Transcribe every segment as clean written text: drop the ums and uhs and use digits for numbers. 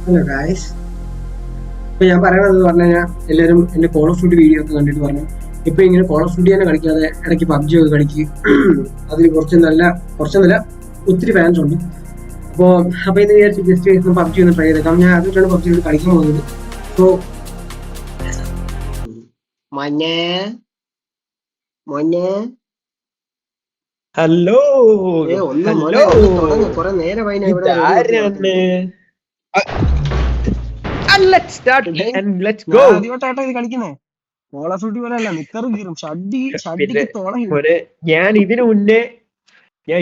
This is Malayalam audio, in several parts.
Hello guys. ഇപ്പൊ ഞാൻ പറയണത് പറഞ്ഞു കഴിഞ്ഞാൽ എല്ലാവരും എന്റെ കോൾ ഓഫ് ഡ്യൂട്ടി വീഡിയോ ഒക്കെ കണ്ടിട്ട് പറഞ്ഞു ഇപ്പൊ ഇങ്ങനെ കോൾ ഓഫ് ഡ്യൂട്ടി തന്നെ കളിക്കാതെ ഇടയ്ക്ക് പബ്ജി ഒക്കെ കളിക്കും. അതിൽ കുറച്ചൊന്നല്ല ഒത്തിരി ഫാൻസ് ഉണ്ട്. അപ്പൊ ഇത് വിചാരിച്ച് ജസ്റ്റ് പബ്ജി ഒന്ന് ട്രൈ ചെയ്തേക്കാം. ഞാൻ അതിട്ടാണ് പബ്ജി കളിക്കാൻ പോകുന്നത്. സോ മോനെ മോനെ ഹലോ ഹലോ കൊറേ നേരമായി ഞാൻ ഇവിടെ ആദ്യമായിട്ടാ ഇത് കളിക്കുന്നേ. കോൾ ഓഫ് ഡ്യൂട്ടി പോലെ അല്ല, നിക്കറ് കീറും, ഷഡിക്ക് തോളയും. ഞാൻ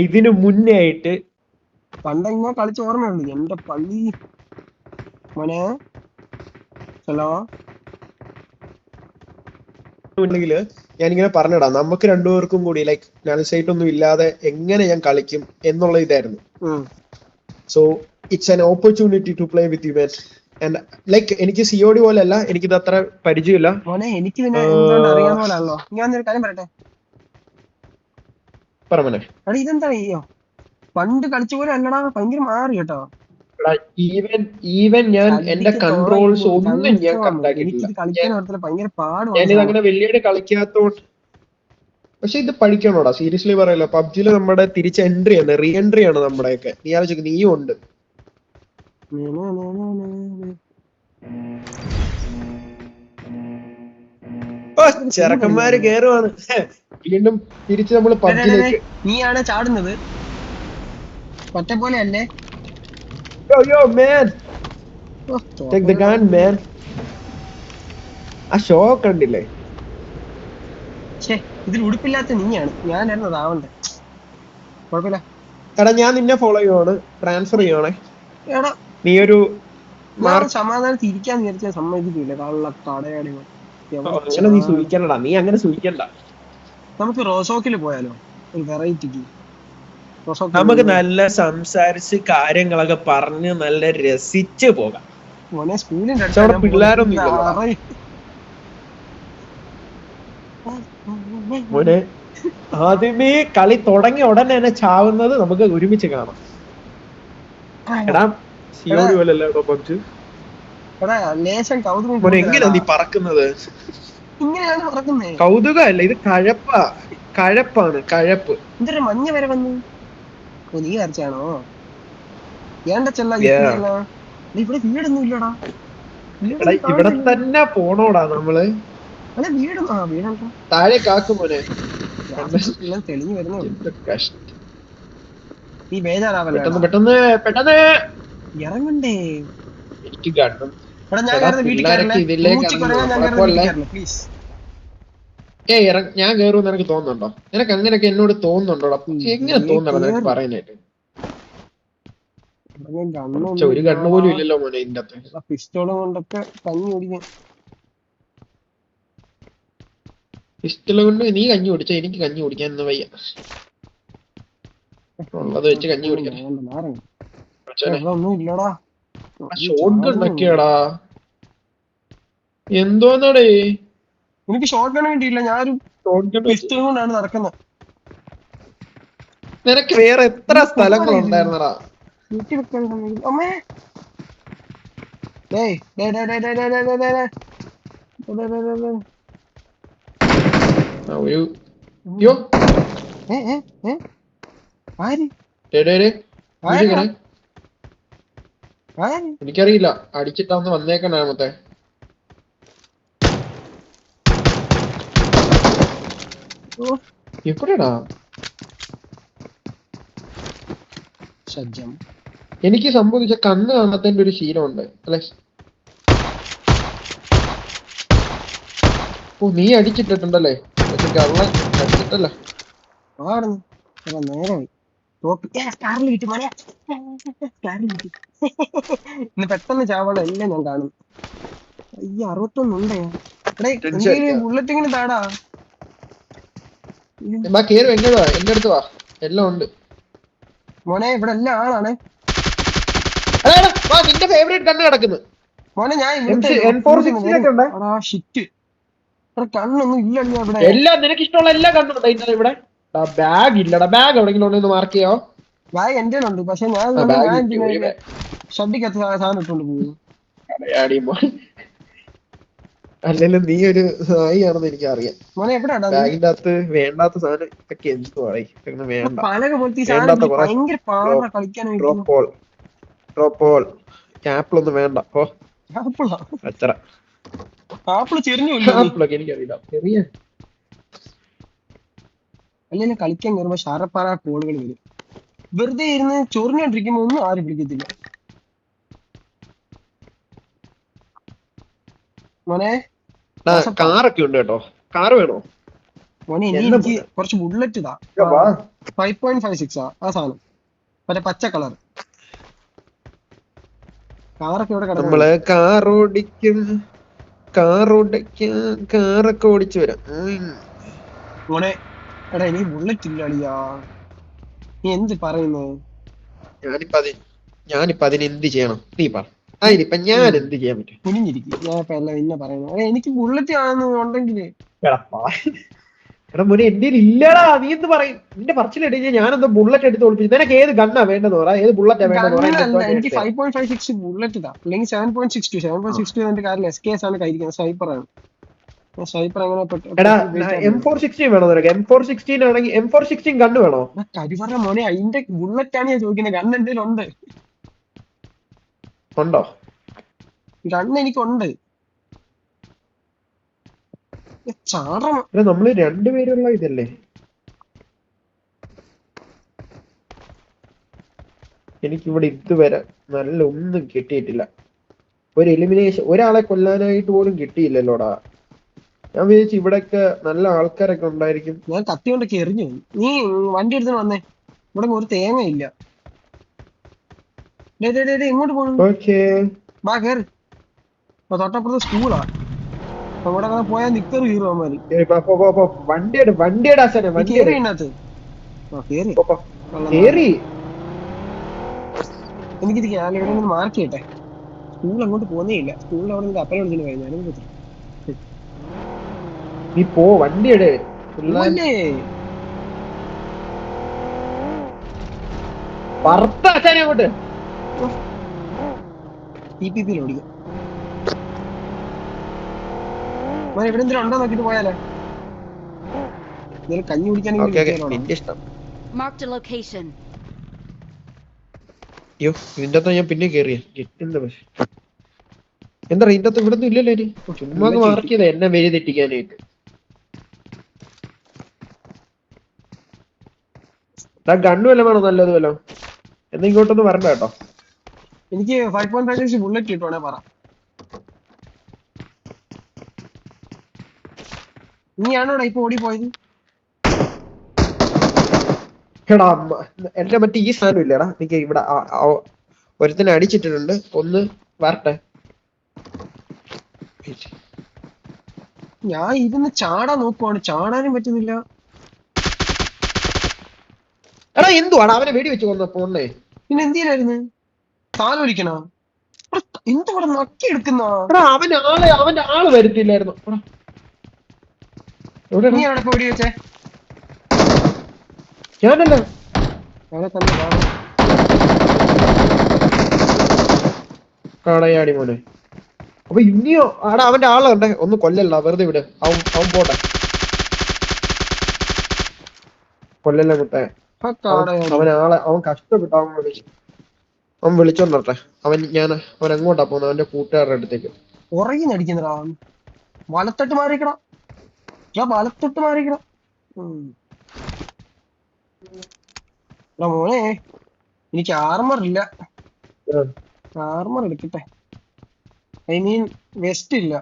ഇതിനു മുന്നേ ആയിട്ട് പണ്ടെങ്ങനെ കളിച്ച ഓർമ്മയുണ്ട് എന്റെ പള്ളി. മോനെ ഹലോ ഉണ്ടെങ്കില് ഞാനിങ്ങനെ പറഞ്ഞിടാ, നമുക്ക് രണ്ടുപേർക്കും കൂടി ലൈക്ക് നൾസൈറ്റ് ഒന്നും ഇല്ലാതെ എങ്ങനെ ഞാൻ കളിക്കും എന്നുള്ള ഇതായിരുന്നു. So it's an opportunity to play with you man. And like എനിക്ക് സിഒഡി പോലെ അല്ല, എനിക്കിത് അത്ര പരിചയമില്ല. മോനെ എനിക്ക് പിന്നെ എന്തുകൊണ്ട് അറിയാൻ പോലാണല്ലോ. ഞാൻ ഒരു കാര്യം പറയട്ടെ, പറമനെ ഇതെന്താ അയ്യോ പണ്ട് കളിച്ച പോലെ അല്ലടാ, ഭയങ്കര മാറി കേട്ടോ. ഈവൻ ഞാൻ എന്റെ കൺട്രോൾസ് ഒന്നും ഞാൻ കട്ടാക്കിയിട്ടില്ല. ഞാനിത് അങ്ങനെ വലിയ കളിക്കാത്തോണ്ട്. പക്ഷെ ഇത് പഠിക്കണോടാ, സീരിയസ്ലി പറയല്ലോ. പബ്ജിയിൽ നമ്മുടെ തിരിച്ച് എൻട്രി ആണ്, റീ എൻട്രി ആണ് നമ്മുടെയൊക്കെ. നീ ആലോചിക്കും, നീയും ഉണ്ട്. ചെറുക്കന്മാര് കേറുവാണ് വീണ്ടും തിരിച്ച് നമ്മള് പബ്ജിയിലേക്ക്. നീയാണ് ചാടുന്നത് ഒറ്റ പോലെ അല്ലേ? Yo man, take the gun man. ആ ഷോ കണ്ടില്ലേ? ഇതിൽ ഉടുപ്പില്ലാത്ത നീയാണ്, ഞാനായിരുന്നു അതാവണ്ടേ. കുഴപ്പമില്ല എടാ, ഞാൻ നിന്നെ ഫോളോ ചെയ്യുവാണ്, ട്രാൻസ്ഫർ ചെയ്യുവാണേ. എടാ നീ ഒരു സമാധാനത്തിൽ ഇരിക്കാൻ വിചാരിച്ചാൽ സമ്മതിക്കില്ല. കള്ളക്കടയാടി അങ്ങനെ നീ സൂചിക്കണ്ടടാ, നീ അങ്ങനെ സൂചിക്കണ്ട. നമുക്ക് റോസോക്കിൽ പോയാലോ, ഒരു വെറൈറ്റിക്ക്. നമുക്ക് നല്ല സംസാരിച്ച് കാര്യങ്ങളൊക്കെ പറഞ്ഞ് നല്ല രസിച്ച് പോകാം. മോനെ സ്കൂളിൽ പിള്ളേരൊന്നും ഇല്ല മോനെ. ആദ്യമേ കളി തുടങ്ങി ഉടനെ തന്നെ ചാവുന്നത് നമുക്ക് ഒരുമിച്ച് കാണാം. എടാ സിയോടി പോലല്ലേ പബ്ജി. മോനെ എങ്ങനെയാ നീ പറക്കുന്നത്? ഇങ്ങനെയാണ് പറക്കുന്നേ. കൗതുകമല്ല, ഇത് കഴപ്പാണ്, കഴപ്പ്. എന്തൊരു മഞ്ഞ വരെ വന്നു. നീ വരച്ചാണോ? ഏണ്ട ചെല്ല ഇവിടെ വീടൊന്നും ഇല്ലടാ. ഇവിടെ തന്നെ പോണോടാ നമ്മള്. വീടും വീടുണ്ടോ താഴെ കാക്കും മോനെ. തെളിഞ്ഞു വരുന്നു. നീ ബേജാറാവല്ലേ? പെട്ടെന്ന് ഇറങ്ങണ്ടേ? എനിക്ക് കണ്ടു. ഞാൻ കേറുമെന്ന് എനിക്ക് തോന്നുന്നുണ്ടോ? നിനക്ക് അങ്ങനെയൊക്കെ എന്നോട് തോന്നുന്നുണ്ടോടാ? എങ്ങനെ തോന്നണം നിനക്ക് പറയാനായിട്ട്? ഒരു കണ്ണു പോലും ഇല്ലല്ലോ മോനെ ഇതിന്റെ അകത്ത്. പിസ്റ്റോളും കൊണ്ടൊക്കെ കഞ്ഞി കുടിക്കാൻ. പിസ്റ്റോള് കൊണ്ട് നീ കഞ്ഞി കുടിച്ച, എനിക്ക് കഞ്ഞി കുടിക്കാൻ ഒന്നും വയ്യ. ഉള്ളത് വെച്ച് കഞ്ഞി കുടിക്കണം. ഷോട്ട് ഗണ്ണൊക്കെയാടാ. എന്തോന്നടേ എനിക്ക് ഷോട്ട് ഗൺ കിട്ടിയില്ല. ഞാനൊരു പിസ്റ്റോൾ കൊണ്ടാണ് നടക്കുന്നത്. നിനക്ക് വേറെ എത്ര സ്ഥലങ്ങൾ ഉണ്ടായിരുന്നടാ? അമ്മേ എനിക്കറിയില്ല, അടിച്ചിട്ടാന്ന് വന്നേക്കണാമത്തെ. എപ്പോഴാടാ എനിക്ക് സംഭവിച്ച കണ്ണ് കാണാത്തതിന്റെ ഒരു ശീലമുണ്ട് അല്ലെ? ഓ, നീ അടിച്ചിട്ടുണ്ടല്ലേ? കള്ളൻ അടിച്ചിട്ടല്ലേ? പെട്ടെന്ന് ചാവണം എല്ലാം ഞാൻ കാണും. 61 ഉണ്ടേ. ബുള്ളറ്റിങ്ങിന് താടാ. എന്റെ അടുത്ത് വാ, എല്ലാം ഉണ്ട് മോനെ. ഇവിടെ എല്ലാം ആളാണ്. നിന്റെ ഫേവറേറ്റ് കണ്ണ് കിടക്കുന്നു മോനെ. ഞാൻ കണ്ണൊന്നും ഇല്ലല്ലോ ഇവിടെ. എല്ലാം നിനക്ക് ഇഷ്ടമുള്ള എല്ലാ കണ്ണും ഇവിടെ. ബാഗ് ഇല്ലടാ, ബാഗ് എവിടെയെങ്കിലും ഉണ്ടെന്ന് മാർക്ക് ചെയ്യോ? ബാഗ് എന്റെ ഉണ്ട്, പക്ഷെ ഞാൻ ആ ഇതുകൊണ്ട് ഞാൻ ബാഗ് എന്തിനാ ഒരു ഷഡിക്കകത്ത് സാധനം ഇട്ടുകൊണ്ട് പോകും. കടയാടിയുമ്പോ അല്ലെങ്കിലും നീ ഒരു നായിയാണെന്ന് എനിക്ക് അറിയാം. മോനെ എവിടെയാടാ നീ? ബാഗിന്റെ അകത്ത് വേണ്ടാത്ത സാധനം ഇതൊക്കെ എന്ത് പറയും വേണ്ട. പലക പോലത്തെ ഈ സാധനം വേണ്ടാത്ത പിടിച്ച് കുറെ ഭയങ്കര പാടാ കളിക്കാനായിട്ട്. ഡ്രോപ്പ് ആപ്പിളൊന്നും വേണ്ട. ഓ ആപ്പിളാ? അച്ചറ ആപ്പിള് ചെറിഞ്ഞു കൊല്ലോ നീ. ആപ്പിളൊക്കെ എനിക്കറിയില്ല. ചെറിയ അല്ലെങ്കിൽ കളിക്കാൻ കയറുമ്പോ ഷാറപ്പാറ കോളുകൾ വരും. വെറുതെ ഇരുന്ന് ചൊറിഞ്ഞോണ്ടിരിക്കുമ്പോ ഒന്നും ആരും പിടിക്കത്തില്ല. മോനെ കാറൊക്കെ ഉണ്ട് കേട്ടോ. കാറ് വേണോ? മോനെ ഇനി എന്നെ എനിക്ക് കുറച്ച് ബുള്ളറ്റ് ഇതാ. 5.56 ആ സാധനം, മറ്റേ പച്ച കളർ. കാറൊക്കെ ഇവിടെ നമ്മള് കാറൊക്കെ ഓടിച്ചു വരാം. മോനെ എടാ എനിക്ക് ബുള്ളറ്റ് ഇല്ല അളിയാ, നീ എന്ത് പറയുന്നു? ഞാനിപ്പ അതിന് എന്ത് ചെയ്യണം നീ പറ. അതിനിപ്പ ഞാൻ എന്ത് ചെയ്യാൻ പറ്റും? കുനിഞ്ഞിരിക്കും. ഞാൻ ഇപ്പൊ എല്ലാം നിന്നെ പറയുന്നത്. എനിക്ക് ബുള്ളറ്റ് ആണെന്നുണ്ടെങ്കില് എടാ മോനെ എന്റെ ഇല്ലടാ. നീ എന്ത് പറയും? നിന്റെ പറച്ചിലെടുത്ത് ഞാനെന്തോ ബുള്ളറ്റ് എടുത്ത് ഒളിപ്പിച്ചു. നിനക്ക് ഏത് ഗണ്ണാ വേണ്ടെന്ന് പറ. ഏത് ബുള്ളറ്റാ വേണ്ടെന്ന് പറ. എനിക്ക് 5.56 ബുള്ളറ്റ് ഇതാ, അല്ലെങ്കിൽ 7.62 എന്റെ കാര്യം SKS ആണ് കയ്യിരിക്കുന്നത്. സ്നൈപ്പറാണ്. സ്നൈപ്പർ അങ്ങനെ എടാ M416 വേണോ നിനക്ക്? M416 ആണെങ്കിൽ M416 ഗണ്ണ് വേണോ? കരിവറ മോനെ, അതിന്റെ ബുള്ളറ്റാണ് ഞാൻ ചോദിക്കുന്നത്. ഗണ്ണ് എന്തെങ്കിലും ഉണ്ട്? ഉണ്ടോ? ഗണ്ണ് എനിക്കുണ്ട്. ചാടണം. നമ്മള് രണ്ടുപേരുള്ള ഇതല്ലേ? എനിക്കിവിടെ ഇതുവരെ നല്ല ഒന്നും കിട്ടിയിട്ടില്ല. ഒരു എലിമിനേഷൻ ഒരാളെ കൊല്ലാനായിട്ട് പോലും കിട്ടിയില്ലല്ലോടാ. ഞാൻ വിചാരിച്ചു ഇവിടെയൊക്കെ നല്ല ആൾക്കാരൊക്കെ ഉണ്ടായിരിക്കും. ഞാൻ കത്തി കൊണ്ടൊക്കെ എറിഞ്ഞു. നീ വണ്ടി എടുത്ത് വന്നേ, ഇവിടെ ഒരു തേങ്ങ ഇല്ല. ഇങ്ങോട്ട് പോകുന്നു. ബാ കേറ്. തൊട്ടപ്പുറത്ത് സ്കൂളാ. അവിടെ അങ്ങനെ പോയാൽ നിക്കറ് കീറുമാര്. വണ്ടിയുടെ അച്ഛനെ വണ്ടി ഇതിനകത്ത് കേറി. എനിക്കിത് ഞാൻ ഇവിടെ നിന്ന് മാർക്ക് ചെയ്യട്ടെ. സ്കൂൾ അങ്ങോട്ട് പോകുന്നേ ഇല്ല. സ്കൂളിൽ അവിടെ നിന്ന് അപ്പനെ വിളിച്ചിട്ട് കഴിഞ്ഞു. ഞാനും പറ്റും. നീ പോ വണ്ടിയുടെ അങ്ങോട്ട് TPP ഓടിക്കും. ഇവിടെ എന്തെങ്കിലും ഉണ്ടോ നോക്കിട്ട് പോയാലേ. എന്തെങ്കിലും കഞ്ഞി കുടിക്കാനെങ്കിലും. ഇതിന്റെ അകത്ത് ഞാൻ പിന്നെ കേറിയ എന്താ ഇതിന്റെ അകത്ത് ഇവിടെ ഒന്നും ഇല്ലല്ലോ. ഇനി ചുമ്മാ മാർക്ക് ചെയ്ത എന്നെ വരി തെറ്റിക്കാനായിട്ട്. ഗണ്ണു വല്ല വേണോ? നല്ലത് വല്ലോ എന്നാ ഇങ്ങോട്ടൊന്നും വരണ്ട കേട്ടോ. എനിക്ക് 5.56 ബുള്ളറ്റ് കിട്ടുവാണേ പറ. നീയാണോടാ ഇപ്പൊ ഓടിപ്പോയത്? എടാ എന്റെ മറ്റേ ഈ സാധനം ഇല്ലടാ. എനിക്ക് ഇവിടെ ഒരുത്തിനെ അടിച്ചിട്ടിട്ടുണ്ട്. ഒന്ന് വരട്ടെ. ഞാൻ ഇരുന്ന് ചാടാൻ നോക്കുവാണ്, ചാടാനും പറ്റുന്നില്ല. എടാ എന്തുവാണ് അവനെ വെടി വെച്ച് കൊന്ന പോണേ? പിന്നെ എന്തിനായിരുന്നു സാധനം ഒലിക്കണോ? എന്തുകൂടെ നക്കി എടുക്കുന്ന? അവന്റെ ആള് വരുത്തില്ലായിരുന്നു. നീ അവിടെ ഇപ്പൊ വെടി വെച്ചേ? ഞാനല്ല. കടയാടി മോനെ. അപ്പൊ ഇനിയോ ആടാ അവന്റെ ആളുണ്ട്. ഒന്ന് കൊല്ലല്ല, വെറുതെ വിട്. അവൻ പോട്ടെ. കൊല്ലല്ല കുട്ടെ. അവൻ കഷ്ടപ്പെട്ടു. അവൻ വിളിച്ചോണ്ടട്ടെ. അവൻ എങ്ങോട്ടാ പോകുന്നത്? അവന്റെ കൂട്ടുകാരുടെ അടുത്തേക്ക്. ഉറങ്ങി നടിക്കുന്നടാ. വലത്തോട്ട് മാറിക്കണം. വലത്തോട്ട് മാറിക്കണം. മോനെ എനിക്ക് ആർമർ ഇല്ല. ആർമർ എടുക്കട്ടെ. ഐ മീൻ വെസ്റ്റ് ഇല്ല.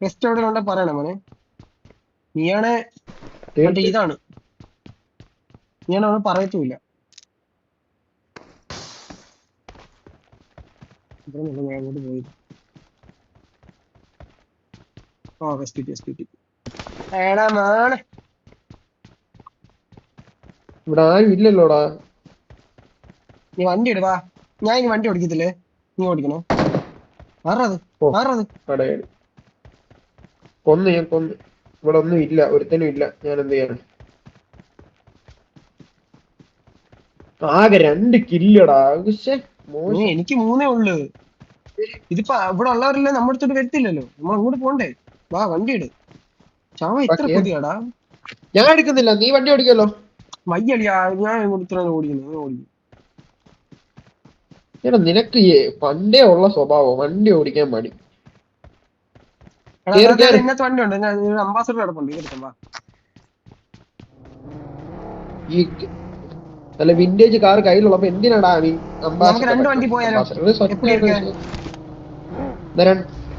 വെസ്റ്റ് എവിടെ ഉണ്ടെ പറയണേ മോനെ. നീയാണെ മറ്റേ ഇതാണ്. നീയാണെ പറയത്തുമില്ല. ഞാൻ അങ്ങോട്ട് പോയി. വെസ്റ്റ് എടാ നാളെ ഇവിടെ ആരും ഇല്ലല്ലോടാ. നീ വണ്ടി എടുവാ. ഞാൻ ഇനി വണ്ടി ഓടിക്കത്തില്ലേ, നീ ഓടിക്കണോ? ആറാത് കൊന്ന് ഞാൻ കൊന്ന്. ഇവിടെ ഒന്നും ഇല്ല, ഒരുത്തനും ഇല്ല. ഞാൻ എന്ത് ചെയ്യണം? ആകെ 2 കില്ലടാ. പക്ഷേ മോശം. എനിക്ക് 3 ഉള്ളു. ഇതിപ്പോ ഇവിടെ ഉള്ളവരെല്ലാം നമ്മുടെ അടുത്തോട്ട് വരത്തില്ലല്ലോ, നമ്മൾ അങ്ങോട്ട് പോണ്ടേ. വാ വണ്ടി ഇട്. ചാവ ഇത്ര പുതിയാടാ. ഞാൻ എടുക്കുന്നില്ല, നീ വണ്ടി ഓടിക്കല്ലോ. വയ്യടിയാ, ഞാൻ ഇങ്ങോട്ട് ഇത്ര ഓടിക്കുന്നു. എടാ നിനക്ക് പണ്ടേ ഉള്ള സ്വഭാവം വണ്ടി ഓടിക്കാൻ മടി. ഇന്നത്തെ വണ്ടി ഉണ്ട്, അംബാസഡർ കിടപ്പുണ്ട്, ഇതെടുക്കാം വാ. ഈ നല്ല വിന്റേജ് കാർ കയ്യിലുള്ളപ്പോ എന്തിനാടാ നീ നമുക്ക് 2 വണ്ടി പോയാലോ?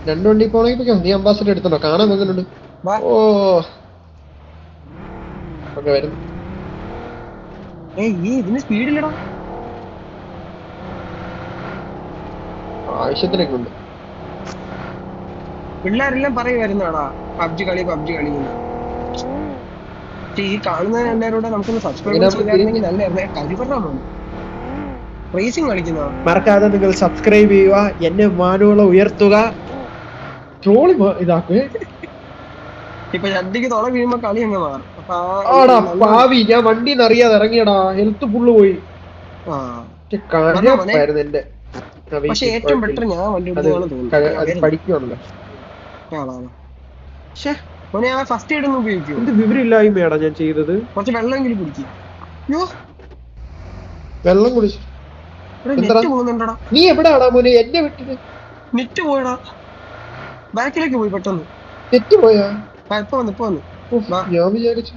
2 വണ്ടി പോണെങ്കിൽ നീ അംബാസഡർ എടുത്തോ, കാണാൻ വന്നിട്ടുണ്ട്. ഓ ഓക്കെ വരുന്നു. ഇതിന് സ്പീഡില്ലടാ. ആവശ്യത്തിനൊക്കെ ഉണ്ട്. പിള്ളേരെല്ലാം പറയുമായിരുന്നാടാ പബ്ജി കളി. ഈ കാണുന്ന എല്ലാവരോടെ നമുക്കൊന്ന് സബ്സ്ക്രൈബ് ചെയ്തായിരുന്നെങ്കിൽ നല്ലായിരുന്നേ. കഴിവറാണോ റേസിംഗ് കളിക്കുന്ന. മറക്കാതെ നിങ്ങൾ സബ്സ്ക്രൈബ് ചെയ്യുക, എന്നെ മാനുകളെ ഉയർത്തുക, ട്രോളി ഇതാക്കുക. ഇപ്പൊ ചട്ടിക്ക് തുള വീഴുമ്പോ കളി അങ്ങ് മാറും. പാവി, ഞാൻ വണ്ടിന്ന് അറിയാതെ ഇറങ്ങിയടാ, ഹെൽത്ത് ഫുള്ള് പോയി. എന്റെ പക്ഷെ ഏറ്റവും ബെറ്റർ ഞാൻ വണ്ടി പഠിക്കുവാണല്ലോ. ഫസ്റ്റ് എയ്ഡ് ഒന്നും ഉപയോഗിക്കും. എന്ത് വിവരമില്ലായ്മയാടാ ഞാൻ ചെയ്തത്. കുറച്ച് വെള്ളമെങ്കിലും കുടിക്കും. വെള്ളം കുടിച്ചു. നീ എവിടാടാ മോനെ? എന്നെ വിട്ടിട്ട് നെറ്റ് പോയടാ, ബാക്കിലേക്ക് പോയി പെട്ടെന്ന്. നെറ്റ് പോയാ? ഇപ്പൊ വന്നു. ഞാൻ വിചാരിച്ചു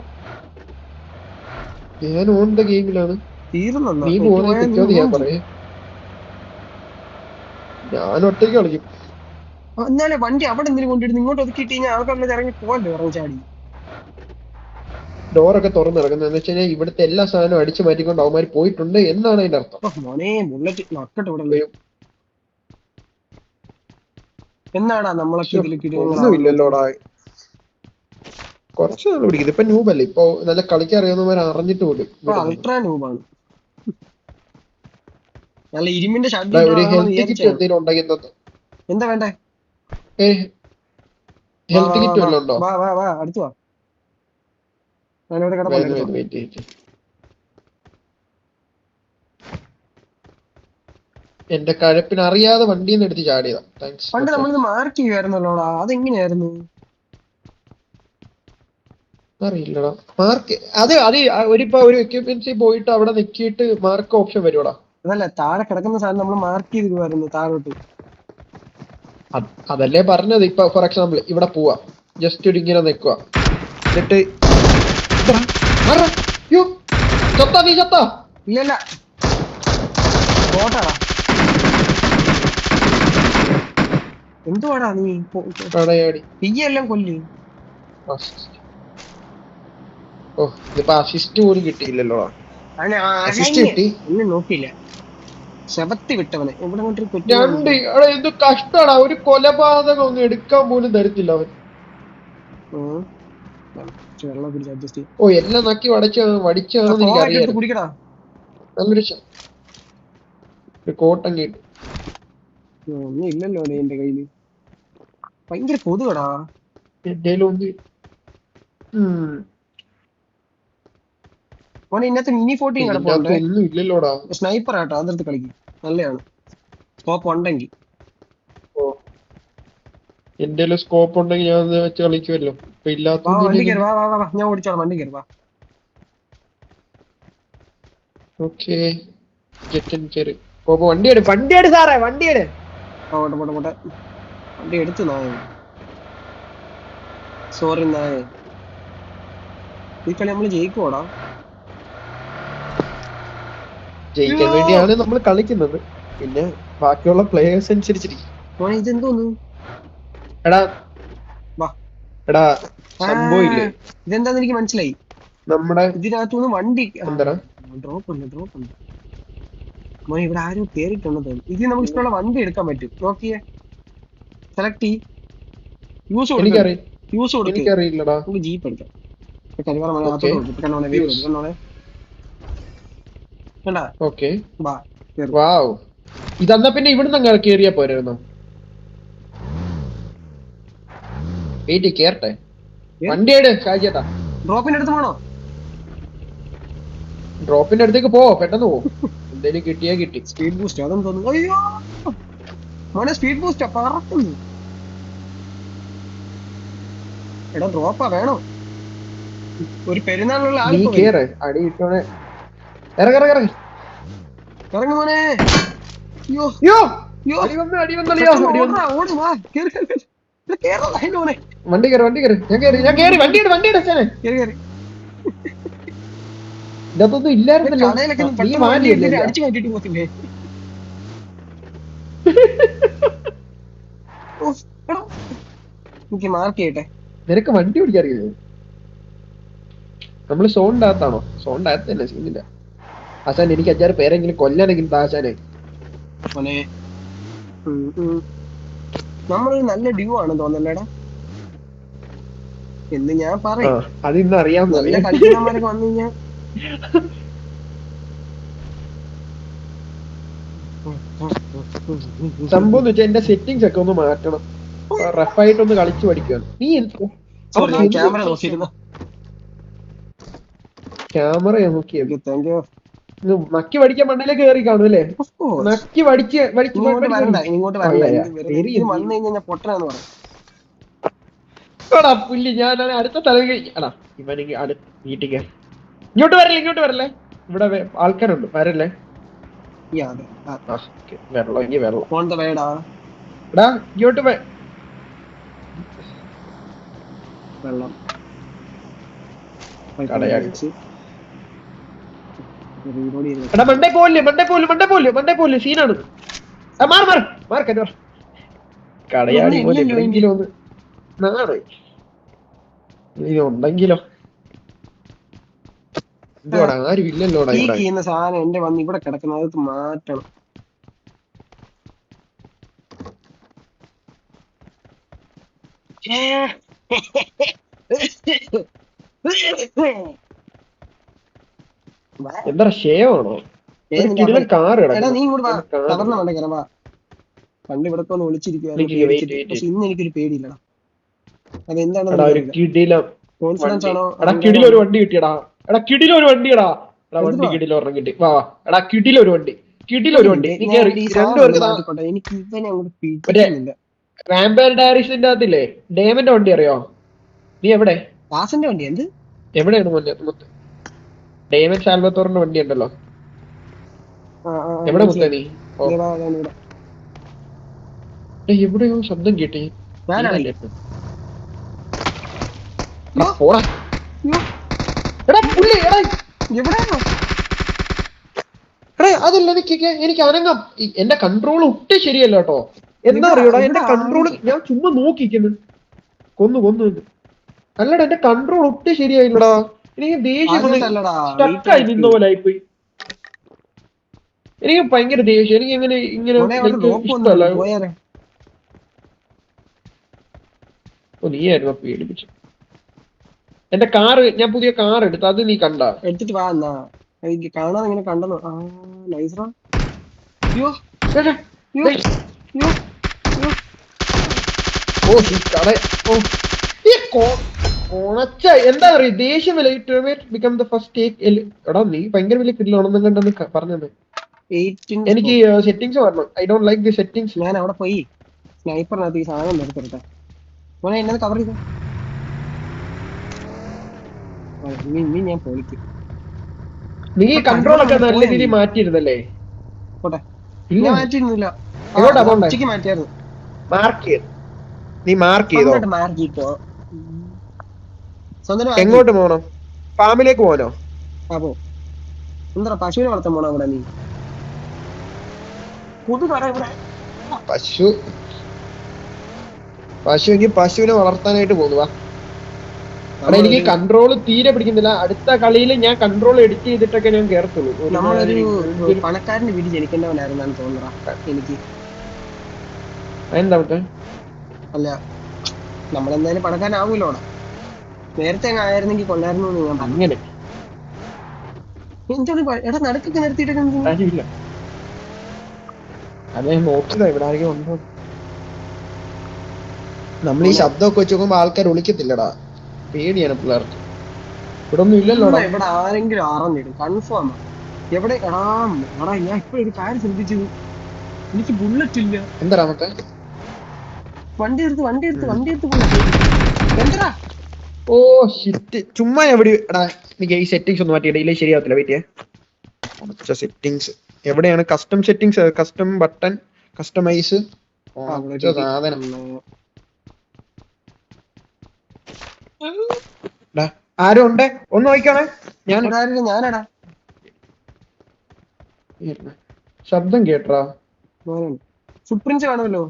ഞാൻ ഓൺ ദ ഗെയിമിലാണ്. നീ പോകുന്ന ഞാൻ പറയേ, ഞാൻ ഒറ്റയ്ക്ക് കളിക്കും. എന്നാലേ വണ്ടി അവിടെ എന്തെങ്കിലും കൊണ്ടിട്ട് ഇങ്ങോട്ട് ഒതുക്കിയിട്ട് കഴിഞ്ഞാൽ ആൾക്കാരുടെ ഇറങ്ങി പോകണ്ടേ, ഇറങ്ങി ചാടി. ഡോറൊക്കെ തുറന്നിറങ്ങുന്നത് വെച്ച് കഴിഞ്ഞാൽ ഇവിടുത്തെ എല്ലാ സാധനവും അടിച്ചു മാറ്റിക്കൊണ്ട് അവന്മാർ പോയിട്ടുണ്ട് എന്നാണ് അതിന്റെ അർത്ഥം. മോനെ ബുള്ളറ്റ് നക്കട്ടെ ഇവിടെ. എന്നാടാ നമ്മളൊക്കെ ഒന്നുമില്ലല്ലോടാ. കുറച്ച് നല്ല പിടിക്കുന്നത്. ഇപ്പൊ നൂബല്ലേ, ഇപ്പൊ നല്ല കളിക്കാൻ അറിയാവുന്നവർ അറിഞ്ഞിട്ട് പോലും. അൾട്രാ നൂബാണ്. നല്ല ഇരുമിന്റെ ഒരു ഹെൽത്ത് കിറ്റ് എന്തെങ്കിലും ഉണ്ടെങ്കിൽ എന്താ വേണ്ടേ? ഹെൽത്ത് കിറ്റ് വല്ലതും ഉണ്ടോ? അടുത്തു വാ. എന്റെ കഴപ്പിന് അറിയാതെ വണ്ടിന്ന് എടുത്ത് ചാടിയതാ. പണ്ട് നമ്മളിത് മാർക്ക് ചെയ്യുമായിരുന്നല്ലോടാ, അതെങ്ങനെയായിരുന്നു അറിയില്ലടാ. മാർക്ക് അത് ഒരിപ്പോ ഒരു എക്യുപ്മെന്റ്സിൽ പോയിട്ട് അവിടെ നിക്കിയിട്ട് മാർക്ക് ഓപ്ഷൻ വരുവാടാ. അതല്ല, താഴെ കിടക്കുന്ന സാധനം നമ്മൾ മാർക്ക് ചെയ്തിരുമായിരുന്നു താഴോട്ട്. അതല്ലേ പറഞ്ഞത്. ഇപ്പൊ ഫോർ എക്സാമ്പിൾ ഇവിടെ പോവാ, ജസ്റ്റ് ഒരു ഇങ്ങനെ നിക്കുക, എന്നിട്ട് ഇല്ലല്ല പോട്ടാടാ. എന്തുവാടാ നീ എല്ലാം കൊല്ലി. ഓ ഇതിപ്പോ അസിസ്റ്റ് പോലും കിട്ടിയില്ലല്ലോ. നോക്കിയില്ല, ശബത്തി വിട്ടവനെ ഇവിടെ എന്ത് കഷ്ടാടാ. ഒരു കൊലപാതകം ഒന്നും എടുക്കാൻ പോലും തരത്തില്ല അവൻ. ഓ എല്ലാം നക്കി വടിച്ചാണെന്ന് എനിക്കറിയാം. നല്ലൊരു കോട്ടം കേട്ടു. ഒന്നും ഇല്ലല്ലോ എന്റെ കയ്യില്. ഭയങ്കര കൊതുകടാ. മോനെ ഇന്നത്തെ മിനി 14 കിടപ്പുണ്ട്. സ്നൈപ്പർ ആട്ടോ, അതെടുത്ത് കളിക്കും, നല്ലതാണ്. സ്കോപ്പ് ഉണ്ടെങ്കിൽ. എന്റെ സ്കോപ്പ് ഉണ്ടെങ്കിൽ ഞാൻ വെച്ച് കളിക്കുമല്ലോ. വണ്ടി കയറി വാ, ഞാൻ ഓടിച്ചോളാം. വണ്ടി കയറി വാ. വണ്ടിയെടു സാറേ, വണ്ടിയെടു. പോട്ടെ വണ്ടി എടുത്തു നായ. സോറി നായ. ഈ കളി നമ്മള് ജയിക്കോടാ. ജയിക്കാൻ വേണ്ടിയാണ് നമ്മൾ കളിക്കുന്നത്, പിന്നെ ബാക്കിയുള്ള പ്ലേയേഴ്സ് അനുസരിച്ചിരിക്കും. ഇതെന്തോന്നു എടാ സംഭവം ഇല്ലേ, ഇതെന്താന്ന് എനിക്ക് മനസ്സിലായി. നമ്മുടെ ഇതിനകത്തുനിന്ന് വണ്ടി എന്താ ഡ്രോപ്പ് ഉണ്ട്. മോനെ ഇവിടെ ആരും കേറിയിട്ടുണ്ടെന്ന് തോന്നുന്നു. ഇതിൽ നമുക്ക് ഇഷ്ടമുള്ള വണ്ടി എടുക്കാൻ പറ്റും. നോക്കിയേ, സെലക്ട് ചെയ്യ്. യൂസ് എനിക്കറിയില്ലടാ. നമുക്ക് ജീപ്പ് എടുക്കാം. ഇതെന്നാ പിന്നെ ഇവിടുന്ന് കേറിയാ പോരായിരുന്നോ? വെയിറ്റ് കേറട്ടെ. വണ്ടിയുടെ ഷാജിയേട്ടാ ഡ്രോപ്പിന്റെ അടുത്ത് പോണോ? ഡ്രോപ്പിന്റെ അടുത്തേക്ക് പോ, പെട്ടെന്ന് പോ. എന്തേലും കിട്ടിയാ കിട്ടി. സ്പീഡ് ബൂസ്റ്റ് അതൊന്നും തോന്നുന്നു. അയ്യോ മോനെ സ്പീഡ് ബൂസ്റ്റാ പറക്കുന്നു. എടാ ഡ്രോപ്പാ വേണോ? ഒരു പെരുന്നാളിനുള്ള നീ ആളിപ്പോ കേറ്, അടി ഇട്ടോണേ. ഇറങ്ങ. ഇറങ്ങു മോനെ. അയ്യോ യോ അയ്യോ അടി വന്നളിയോ. ഓട് വാ കേറി കേറോ മോനെ. വണ്ടി കയറി. ഞാൻ കേറി വണ്ടിയുടെ അച്ഛനെ. കേറി ഇതൊന്നും ഇല്ലായിരുന്നല്ലോ. കടയിലൊക്കെ നീ പെട്ടെന്ന് വണ്ടി മാറ്റിയല്ലേ എടുത്തിട്ട് അടിച്ചു മാറ്റിട്ട് പോകത്തില്ലേ? എനിക്ക് മാർക്ക് ചെയ്യട്ടെ. നിനക്ക് വണ്ടി ഓടിക്കാറിയോ? നമ്മള് സോണിന്റെ അകത്താണോ? സോണിന്റെ അകത്ത് തന്നെ സീനില്ല. ആശാൻ എനിക്ക് 5-6 പേരെങ്കിലും കൊല്ലാനെങ്കിലും ആശാനെ. മോനെ നമ്മളൊരു നല്ല ഡ്യൂ ആണ് തോന്നല്ലേടാ എന്ന് ഞാൻ പറയും. അതിന്ന് അറിയാൻ നല്ല കളിക്കുന്നവന്മാരൊക്കെ വന്നു കഴിഞ്ഞാ സംഭവം എന്ന് വെച്ചാൽ എന്റെ സെറ്റിങ്സ് ഒക്കെ ഒന്ന് മാറ്റണം. റഫായിട്ടൊന്ന് കളിച്ചു പഠിക്കുകയാണ്. നീ ക്യാമറ നോക്കിയിരുന്നു. ക്യാമറ നോക്കിയത് താങ്ക് യു. നക്കി പഠിക്കാൻ മണ്ണിലേക്ക് കയറി കാണും അല്ലേ? നക്കി ഇങ്ങോട്ട് വരണ്ട, ഇങ്ങോട്ട് വരണ്ട. വന്നു കഴിഞ്ഞാൽ പൊട്ടനാന്ന് പറയും. എടാ പുല്ലി, ഞാൻ അടുത്ത തലവി എടാ ഇവനെങ്കിൽ വീട്ടിൽ കയറി. ഇങ്ങോട്ട് വരല്ലേ. ഇവിടെ ആൾക്കാരുണ്ട്, വരല്ലേ. വെള്ളം എടാ ഇങ്ങോട്ട് വെള്ളം എടാ മണ്ടേ പോലെ സീനാണ്. കടയാടി പോലെ എവിടെയെങ്കിലും ഒന്ന് നാട് ഉണ്ടെങ്കിലോ. ഇതോടാ ആരും ഇല്ലല്ലോടാ ഇവിടെ. ചെയ്യുന്ന സാധനം എന്റെ വന്ന് ഇവിടെ കിടക്കുന്നത്, അത് മാറ്റണം. എന്താ ഷേവാണോ? കാറ് നീ ഇങ്ങോട്ട് തകർന്ന വേണ്ട കിറവാ. പണ്ട് ഇവിടെ ഒന്ന് വിളിച്ചിരിക്കുവായിരുന്നു. പക്ഷെ ഇന്ന് എനിക്കൊരു പേടിയില്ലടാ. അതെന്താണ് കോൺഫിഡൻസ് ആണോ? കിടിലൊരു വണ്ടി കിട്ടിയടാ. എടാ കിടിലൊരു വണ്ടിയടാ. വണ്ടി കിടിലൊരെണ്ണം കിട്ടി. വാ എടാ കിടിലൊരു വണ്ടി. എനിക്ക് ഇവനെ അങ്ങോട്ട് പിടിക്കുന്നില്ല. വാമ്പയർ ഡയറീസിന്റെ അകത്തില്ലേ ഡേമന്റെ വണ്ടി അറിയോ? നീ എവിടെ? ദാസന്റെ വണ്ടി എന്ത് എവിടെയാണ് മൊത്തം? ഡേമൻ സാൽവത്തോറിന്റെ വണ്ടി ഉണ്ടല്ലോ. എവിടെ മുത്ത നീ? എവിടെയോ ശബ്ദം കേട്ടി. അതല്ല എനിക്ക് അനങ്ങാം. എന്റെ കൺട്രോൾ ഒട്ടും ശരിയല്ല കേട്ടോ. എന്താ അറിയോടാ, എന്റെ കൺട്രോൾ ഞാൻ ചുമ്മാ നോക്കിക്കുന്നു. കൊന്നു അല്ലടാ, എന്റെ കൺട്രോൾ ഒട്ടും ശരിയായില്ലടാ. എനിക്ക് ദേഷ്യം സ്റ്റക്കായി നിന്ന പോലെ ആയിപ്പോയി. എനിക്ക് ഭയങ്കര ദേഷ്യം. എനിക്ക് ഇങ്ങനെ ഇഷ്ടമല്ല. നീയായിരുന്നു പേടിപ്പിച്ചു. എന്റെ കാറ്, ഞാൻ പുതിയ കാർ എടുത്തു. അത് നീ കണ്ട? എടുത്തിട്ട് വാ എന്നാ. എനിക്ക് കാണാൻ ഇങ്ങനെ കണ്ടെന്നോ. എന്താ പറയാ, ദേഷ്യം ബിക്കം ദ ഫസ്റ്റ് എടാ നീ ഭയങ്കര വലിയ കില്ലാണെന്നും കണ്ടെന്ന് പറഞ്ഞത്. എനിക്ക് സെറ്റിംഗ്സ് വരണം. I don't like the settings. ഞാൻ അവിടെ പോയി സ്നൈപ്പറിനകത്ത് ഈ സാധനം എടുത്തിട്ടെ മോനെ എന്നത് കവർ ചെയ്തു. ഞാൻ പൊളിക്കും. നീ കൺട്രോൾ ഒക്കെ നല്ല രീതിയിൽ മാറ്റിയിരുന്നല്ലേ? പോട്ടെ, മാറ്റിയിരുന്നില്ല. ഉച്ചക്ക് മാറ്റിയായിരുന്നു. നീ മാർക്ക് ചെയ്തോ? മാർക്കിട്ടോ. എങ്ങോട്ട് പോകണം? ഫാമിലേക്ക് പോകാനോ? അപ്പോ എന്താ പശുവിനെ വളർത്താൻ പോണോ അവിടെ? നീ പശുവിനെ വളർത്താനായിട്ട് പോകുന്നു. എനിക്ക് കൺട്രോൾ തീരെ പിടിക്കുന്നില്ല. അടുത്ത കളിയിൽ ഞാൻ കൺട്രോൾ എഡിറ്റ് ചെയ്തിട്ടൊക്കെ ഞാൻ കേറത്തുള്ളൂ. നമ്മളൊരു പണക്കാരന്റെ വീട് ജനിക്കേണ്ടവനായിരുന്നു തോന്നുന്നു എനിക്ക്. എന്താ അല്ല, നമ്മളെന്തായാലും പണക്കാരനാവൂലോടാ. നേരത്തെ ആയിരുന്നെങ്കിൽ കൊല്ലായിരുന്നു ഞാൻ. അങ്ങനെ എടാ നടുക്കൊക്കെ നിർത്തിയിട്ടൊക്കെ അതെ നോക്കിയതാ ഇവിടെ ആരെങ്കിലും ഉണ്ടോ. നമ്മൾ ഈ ശബ്ദമൊക്കെ വെച്ച് നോക്കുമ്പോ ആൾക്കാർ വിളിക്കത്തില്ലടാ. പേടിയാണ് പിള്ളേർക്ക്. ഇവിടെ ഒന്നും ഇല്ലല്ലോടാ. ഇവിടെ ആരെങ്കിലും അറിഞ്ഞിടും കൺഫേം. എവിടെ എടാ ഞാൻ ഇപ്പൊ ഒരു കാര്യം ശ്രദ്ധിച്ചത്, എനിക്ക് ബുള്ളറ്റ് ഇല്ല. എന്താ മറ്റേ വണ്ടി എടുത്ത് പോയി എന്താ. ഓ ഷിറ്റ്, ചുമ്മാ എവിടെ എടാ എനിക്ക് ഈ സെറ്റിങ്സ് ഒന്നും മാറ്റിയിട, ഇല്ലേ ശരിയാവത്തില്ല. വെയിറ്റ് സെറ്റിങ്സ് എവിടെയാണ്? Custom settings, custom button, customise സാധനം. ആരും ഉണ്ടേ? ഒന്ന് നോക്കണേ. ഞാനടാ ശബ്ദം കേട്ടാ? ഫുട്പ്രിന്റ്സ് കാണുമല്ലോ.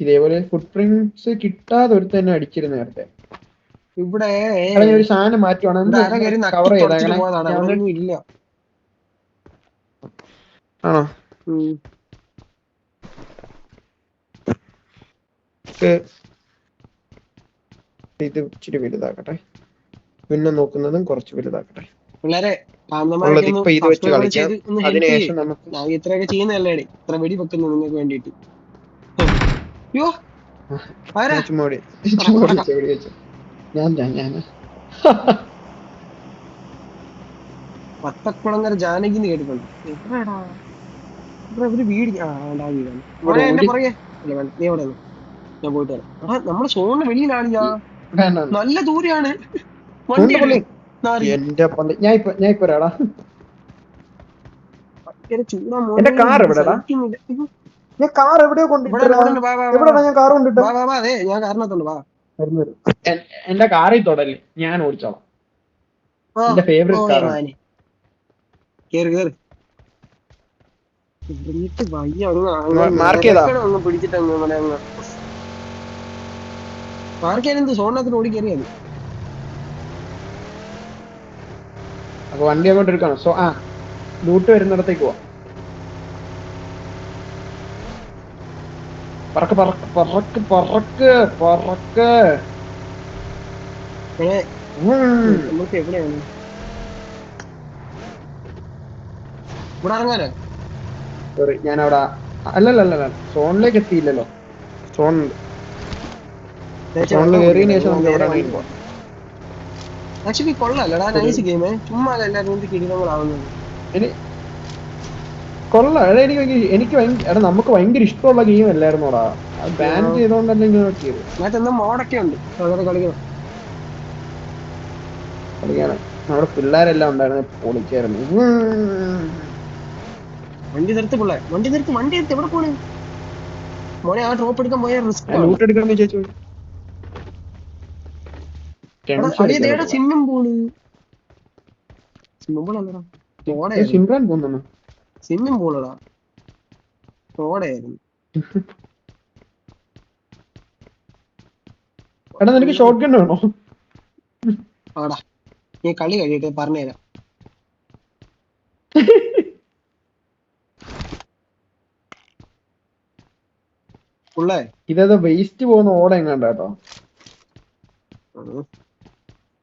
ഇതേപോലെ ഫുട് പ്രിന്റ്സ് കിട്ടാതെ ഒരു തന്നെ അടിച്ചിരുന്നു നേരത്തെ. ഇവിടെ ഒരു സാധനം മാറ്റുവാണ് കവർ ചെയ്ത ഇല്ല. ആണോ? ഇത് ഇച്ചിരി വലുതാക്കട്ടെ, പിന്നെ നോക്കുന്നതും കുറച്ച് വലുതാക്കട്ടെ. പിള്ളേരെ ഇപ്പൊ ഇത് വെച്ച് കളിക്കാം. അതിനുശേഷം നമുക്ക് ഞാൻ ഇത്രയൊക്കെ ചെയ്യുന്നതല്ലേ, ഇത്ര വെടി വെക്കുന്നു നിങ്ങൾക്ക് വേണ്ടിട്ട്. അയ്യോ പത്തക്കുളങ്ങര ജാനകിന്ന് കേട്ടിട്ടുണ്ട്. എവിടെടാ ഇവിടെ വീട്? വീടാണ് എന്റെ പുറകെ. നീ എവിടെ? ഞാൻ പോയിട്ട് വരാം. എടാ നമ്മുടെ സോണിന് വെളിയിലാണ്. ഞാൻ നല്ല ദൂരെയാണ്. വണ്ടി ഞാൻ ഇപ്പൊ വരാടാ. ചൂടാ. എന്റെ കാർ എവിടെടാ? ഞാൻ കാർ എവിടെയോ ഞാൻ കാരണത്തുണ്ട്. വാ എന്റെ കാറിൽ തൊടല്ലേ, ഞാൻ ഓടിച്ചോളാം. എന്റെ ഫേവറേറ്റ് കാറാണ്. മാർക്ക് ചെയ്താ? മാർക്ക് ചെയ്യാനെന്ത്, സോണിനകത്ത് ഓടി കയറിയത്. അപ്പൊ വണ്ടി അങ്ങോട്ട് എടുക്കണം. സോ ലൂട്ട് വരുന്നിടത്തേക്ക് പോവാം. പറക്ക് പറക്ക് പറക്ക് പറക്ക് പറക്ക്. നമുക്ക് എവിടെയാണ് ഇവിടെ ഇറങ്ങാനോ? സോറി, ഞാൻ അവിടെ അല്ലല്ല സോണിലേക്ക് എത്തിയില്ലല്ലോ. സോണിൽ കയറിയതിനു ശേഷം നമുക്ക് എവിടെ പോവാം. ആക്ച്വലി കൊള്ളാല്ലടാ, നൈസ് ഗെയിം. ചുമ്മാ എല്ലാവരും കിടിലങ്ങളാവുന്നത്. കൊള്ളാം. എനിക്ക് എടാ നമുക്ക് ഭയങ്കര ഇഷ്ടമുള്ള ഗെയിം അല്ലായിരുന്നോടാ. അത് ബാൻ ചെയ്തോണ്ടല്ലേ ഇങ്ങനെ നോക്കിയത്. മോഡൊക്കെ ഉണ്ട് കളിക്കണം. നമ്മുടെ പിള്ളേരെല്ലാം ഉണ്ടായിരുന്നു, പൊളിക്കായിരുന്നു. വണ്ടി നിർത്തി പിള്ളേ, വണ്ടി നിർത്തി എവിടെ പോണേ മോനെ? ആ ഡ്രോപ്പ് എടുക്കാൻ പോയ ലൂട്ട് എടുക്കാൻ വിചാരിച്ചു. Swimming pool. സ്വിമ്മിംഗ് പൂൾ അല്ലടാ, സിമ്രാൻ പോകുന്നു. സ്വിമ്മിംഗ് പൂളടാ, തോടായിരുന്നു. എടാ നിനക്ക് ഷോട്ട് ഗൺ വേണോ? ആടാ നീ കളി കഴിയട്ടെ പറഞ്ഞുതരാം. ഇതേതോ വേസ്റ്റ് പോകുന്ന ഓട എങ്ങാണ്ട കേട്ടോ.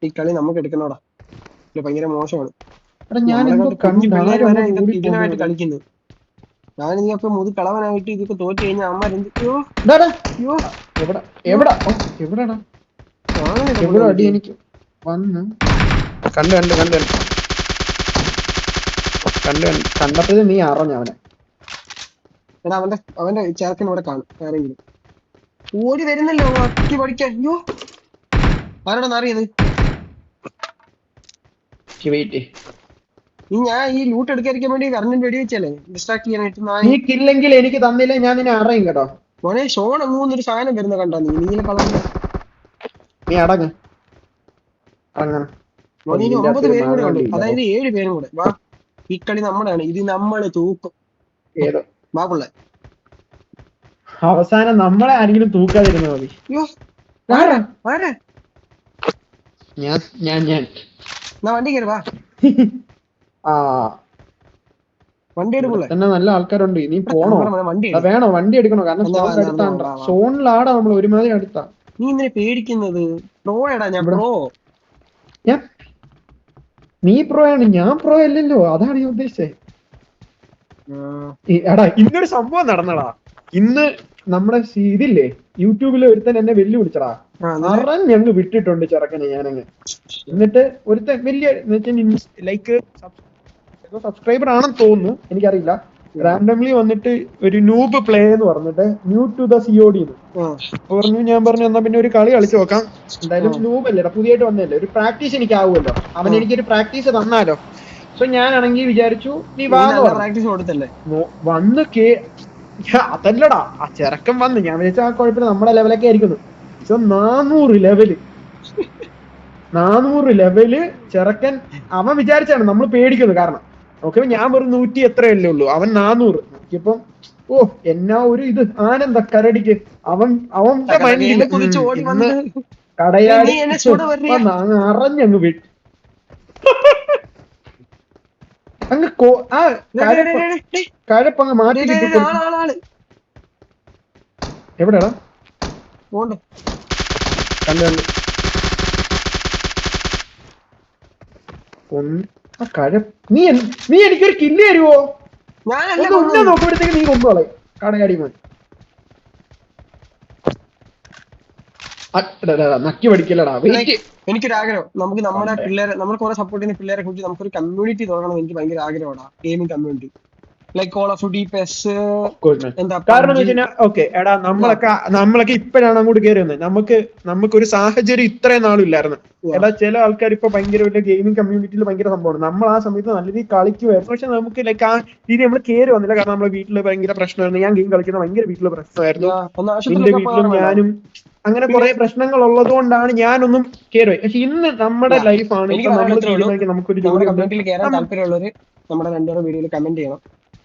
ഈ കളി നമുക്ക് എടുക്കണോടാ, ഭയങ്കര മോശമാണ്. ഇതിനായിട്ട് കളിക്കുന്നത് ഞാൻ ഇതൊക്കെ മുതി കളവനായിട്ട് ഇതൊക്കെ തോറ്റു കഴിഞ്ഞാൽ അമ്മരെന്തൊക്കെയോ അടി എനിക്ക് വന്ന് കണ്ടപ്പോഴേ നീ അറിഞ്ഞ അവനെ. എടാ അവന്റെ ചേർക്കൻ ഇവിടെ കാണും. ആരെങ്കിലും ഓടി വരുന്നല്ലോ അട്ടി പഠിക്കാൻ. അയ്യോ ആരോടാ അറിയത്? ഞാൻ ഈ ലൂട്ട് എടുക്കാതിരിക്കാൻ വേണ്ടി കറണ്ടിന് വെടി വെച്ചല്ലേ ഡിസ്ട്രാക്ട് ചെയ്യാനായിട്ട്. ഇല്ലെങ്കിൽ എനിക്ക് തന്നില്ല, ഞാൻ നിന്നെ അറിയും കേട്ടോ. മോനെ ഷോൺ അങ്ങൂന്നൊരു സാധനം വരുന്ന കണ്ടാ നീല കളർ. നീ അടങ്ങ. മോനെ ഇനി 9 പേരും കൂടെ ഉണ്ട്, അതായത് 7 പേരും കൂടെ. വാ ഈ കളി നമ്മുടെയാണ്, ഇത് നമ്മള് തൂക്കും. ഏതോ വാ പിള്ളേ, അവസാനം നമ്മളെ ആരെങ്കിലും തൂക്കാതിരുന്ന മതി. ഞാൻ വണ്ടി കയറി വാ. വണ്ടി എടുക്കൂല തന്നെ നല്ല ആൾക്കാരുണ്ട്. നീ പോണോ? വേണോ? വണ്ടി എടുക്കണോ? കാരണം സോണിലാടാ നമ്മൾ ഒരുമാതിരി അടുത്താ. നീ ഇങ്ങനെ പേടിക്കുന്നത്? പ്രോ എടാ, ഞാൻ പ്രോ. നീ പ്രോ ആണ്, ഞാൻ പ്രോ അല്ലല്ലോ. അതാണ് ഞാൻ ഉദ്ദേശിച്ചത്. എടാ ഇന്നൊരു സംഭവം നടന്നടാ. ഇന്ന് നമ്മുടെ ഇതില്ലേ യൂട്യൂബിൽ ഒരുത്തൻ എന്നെ വെല്ലുവിളിച്ചടാ. അറിഞ്ഞങ്ങ് വിട്ടിട്ടുണ്ട് ചെറുക്കനെ ഞാനങ്ങ്. എന്നിട്ട് ഒരുത്തൻ വലിയ ലൈക്ക് സബ്സ്ക്രൈബർ ആണെന്ന് തോന്നുന്നു, എനിക്കറിയില്ല. റാൻഡംലി വന്നിട്ട് ഒരു നൂബ് പ്ലേ എന്ന് പറഞ്ഞിട്ട് ന്യൂ ടു ദ സിഒഡി പറഞ്ഞു. ഞാൻ പറഞ്ഞു എന്നാ പിന്നെ ഒരു കളി കളിച്ചു നോക്കാം. എന്തായാലും നൂബ് അല്ലേടാ, പുതിയതായിട്ട് വന്നല്ലേ, ഒരു പ്രാക്ടീസ് എനിക്ക് ആവുമല്ലോ. അവൻ എനിക്കൊരു പ്രാക്ടീസ് തന്നാലോ. സോ ഞാനാണെങ്കിൽ വിചാരിച്ചു നീ പ്രാക്ടീസ് കൊടുത്തല്ലേ വന്ന് അതല്ലടാ, ആ ചെറുക്കൻ വന്ന് ഞാൻ വിചാരിച്ചു ആ കുഴപ്പമില്ല നമ്മുടെ ലെവലൊക്കെ ആയിരിക്കുന്നു. സോ 400 ലെവല് ചെറുക്കൻ അവൻ വിചാരിച്ചാണ് നമ്മൾ പേടിക്കുന്നത്. കാരണം നോക്കിയപ്പോ ഞാൻ വെറും 100 എത്രയല്ലേ ഉള്ളൂ, അവൻ 400. നോക്കിയപ്പോ എന്നാ ഒരു ഇത് ആനന്ദ കരടിക്ക്. അവന്റെ മൈൻഡില് കടയാടി അറിഞ്ഞങ്ങ് വിട്ടു. അങ്ങ് കഴപ്പങ്ങ് മാറ്റി. എവിടെയാടാ? കണ്ടു നീ എനിക്കൊരു കില്ല് തരുവോ? നോക്കുമ്പോഴത്തേക്ക് നീ കൊണ്ടുപോളെ കടയാടി മോൻ. നക്കി പഠിക്കലടാ. എനിക്കൊരാഗ്രഹം, നമുക്ക് നമ്മുടെ പിള്ളേരെ, നമ്മൾ കുറെ സപ്പോർട്ട് ചെയ്യുന്ന പിള്ളേരെ കുറിച്ച് നമുക്കൊരു കമ്മ്യൂണിറ്റി തുടങ്ങണം. എനിക്ക് ഭയങ്കര ആഗ്രഹമാണ്, gaming community. Like call of duty, pes. കാരണം എന്ന് വെച്ചാൽ ഓക്കെ എടാ, നമ്മളൊക്കെ ഇപ്പോഴാണ് അങ്ങോട്ട് കയറി വന്നത്. നമുക്കൊരു സാഹചര്യം ഇത്രയും നാളും ഇല്ലായിരുന്നു. എടാ ചില ആൾക്കാർ ഇപ്പൊ ഭയങ്കര വലിയ ഗെയിമിംഗ് കമ്മ്യൂണിറ്റിയിൽ ഭയങ്കര സംഭവമാണ്. നമ്മൾ ആ സമയത്ത് നല്ല രീതിയിൽ കളിക്കുമായിരുന്നു. പക്ഷെ നമുക്ക് ലൈക്ക് ആ രീതി നമ്മൾ കയറി വന്നില്ല. കാരണം നമ്മുടെ വീട്ടില് ഭയങ്കര പ്രശ്നമായിരുന്നു. ഞാൻ ഗെയിം കളിക്കുന്ന ഭയങ്കര വീട്ടില് പ്രശ്നമായിരുന്നു. എന്റെ വീട്ടിലും ഞാനും അങ്ങനെ കുറെ പ്രശ്നങ്ങൾ ഉള്ളത് കൊണ്ടാണ് ഞാനൊന്നും കയറി. പക്ഷെ ഇന്ന് നമ്മുടെ ലൈഫാണ്. ഇപ്പൊ നമ്മൾ തീരുമാനിക്കും നമുക്കൊരു ജോലി താല്പര്യമുള്ളവര് നമ്മുടെ രണ്ടുപേരുടെ വീഡിയോയിൽ കമന്റ് ചെയ്യണം.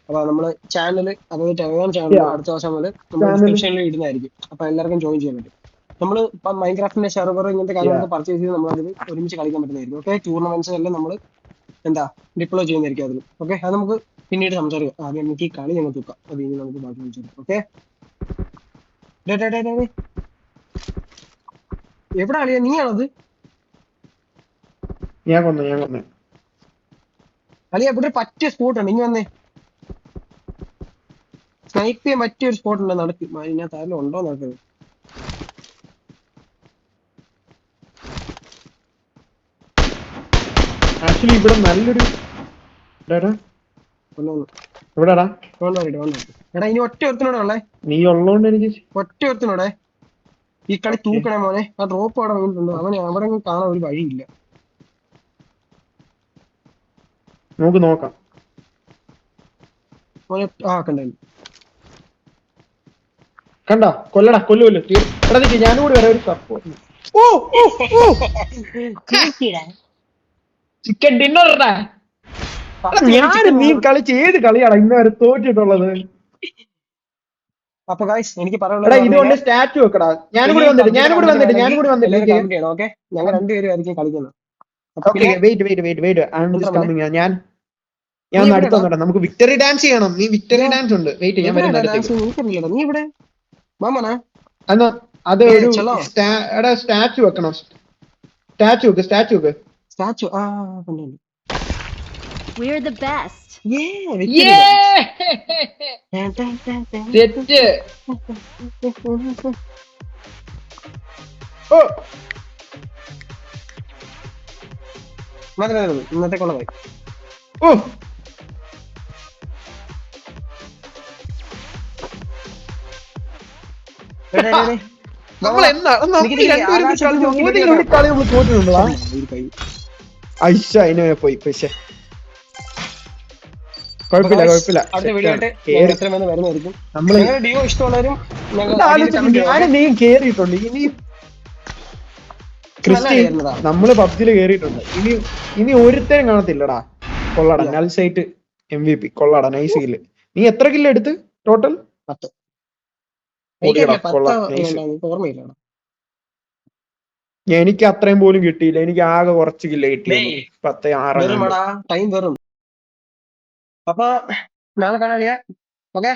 അപ്പൊ നമ്മള് ചാനൽ, അതായത് ടെലഗ്രാം ചാനൽ അടുത്ത ദിവസം മുതൽ നമ്മൾ ഡിസ്ക്രിപ്ഷനിൽ ഇടുന്നതായിരിക്കും. അപ്പൊ എല്ലാവർക്കും ജോയിൻ ചെയ്യാൻ പറ്റും. നമ്മൾ ഇപ്പൊ മൈൻക്രാഫ്റ്റിന്റെ സെർവർ ഇങ്ങനത്തെ കാര്യങ്ങളൊക്കെ പർച്ചേസ് ചെയ്ത് നമ്മൾ അതിൽ ഒരുമിച്ച് കളിക്കാൻ പറ്റുന്നതായിരിക്കും. ഓക്കെ, ടൂർണമെന്റ്സ് എല്ലാം നമ്മൾ ഡിപ്ലോയ് ചെയ്യുന്നതായിരിക്കും അതിൽ. ഓക്കെ, അത് നമുക്ക് പിന്നീട് സംസാരിക്കാം. ആദ്യം നമുക്ക് ഈ കളി ഞങ്ങൾ തൂക്കാം, അത് കഴിഞ്ഞ് നമുക്ക് ബാക്കി സംസാരിക്കാം. ഓക്കെ, എവിടെ കളിയാ? നീയാണത്? ഞാൻ കൊന്നു കളിയാ, ഇവിടെ പറ്റിയ സ്പോട്ട് ഉണ്ട്. ഇനി വന്നേ, സ്നൈപ്പ് ചെയ്യാൻ പറ്റിയ ഒരു സ്പോട്ട് ഉണ്ട്. നടത്തി ഇതിനകത്ത് ആരെങ്കിലും ഉണ്ടോ നോക്കുന്നത്. ആക്ച്വലി ഇവിടെ നല്ലൊരു എടാ ഇനി ഒറ്റ ഒരുത്തിനോടെ ഉള്ളേ. നീ ഉള്ളോണ്ട് എനിക്ക് ഒറ്റ ഒരുത്തിനോടെ ഈ കളി തൂക്കണേ മോനെ. ആ ഡ്രോപ്പ് അവിടെ വീണിട്ടുണ്ട്. അവനെ അവിടെ കാണാൻ ഒരു വഴിയില്ല. നമുക്ക് നോക്കാം മോനെ. കണ്ടു കണ്ടാ, കൊല്ലടാ, കൊല്ലു. ഞാനും കൂടി വരാം ഒരു സപ്പോർട്ട്. Chicken dinner. നീ കളിച്ച് ഏത് കളിയാടാ ഇന്ന് വരെ തോറ്റിട്ടുള്ളത്? അപ്പൊ ഗൈസ് എനിക്ക് പറയാനുള്ളത്, ഇതുകൊണ്ട് സ്റ്റാച്ചു വെക്കടാ. ഞാനും കൂടി വന്നിട്ട് ഞങ്ങൾ രണ്ടുപേരും ആയിരിക്കും കളിക്കുന്നത്. ഞാൻ അടുത്ത് വന്നോട്ടെ. നമുക്ക് വിക്ടറി ഡാൻസ് ചെയ്യണം. നീ വിക്ടറി ഡാൻസ് ഉണ്ട്. വെയിറ്റ്, ഞാൻ വരുന്നുണ്ട്. നീ ഇവിടെ മാമനാ? എന്നാ അത് ഒരു സ്റ്റാച്ചു വെക്കണം. സ്റ്റാച്ചു വെക്ക്. Statue We're the best. ഇന്നത്തേക്കുള്ള പോയി. പോയി പക്ഷെ കുഴപ്പമില്ല. നീ കേറിയിട്ടുണ്ട്. ഇനി ക്രിസ്റ്റി നമ്മള് പബ്ജില് കേറിയിട്ടുണ്ട്. ഇനി ഒരുത്തരം കാണത്തില്ലടാ. കൊള്ളാടാ, നൽസൈറ്റ് MVP. കൊള്ളാടാ, നൈസ് കില്ല്. നീ എത്ര കില്ല് എടുത്ത് ടോട്ടൽ? 10. എനിക്ക് അത്രയും പോലും കിട്ടിയില്ല. എനിക്ക് ആകെ കുറച്ച് കില്ല് കിട്ടി. 10, 6. ടൈം വെറും. അപ്പൊ നാളെ കാണാ. ഓക്കെ.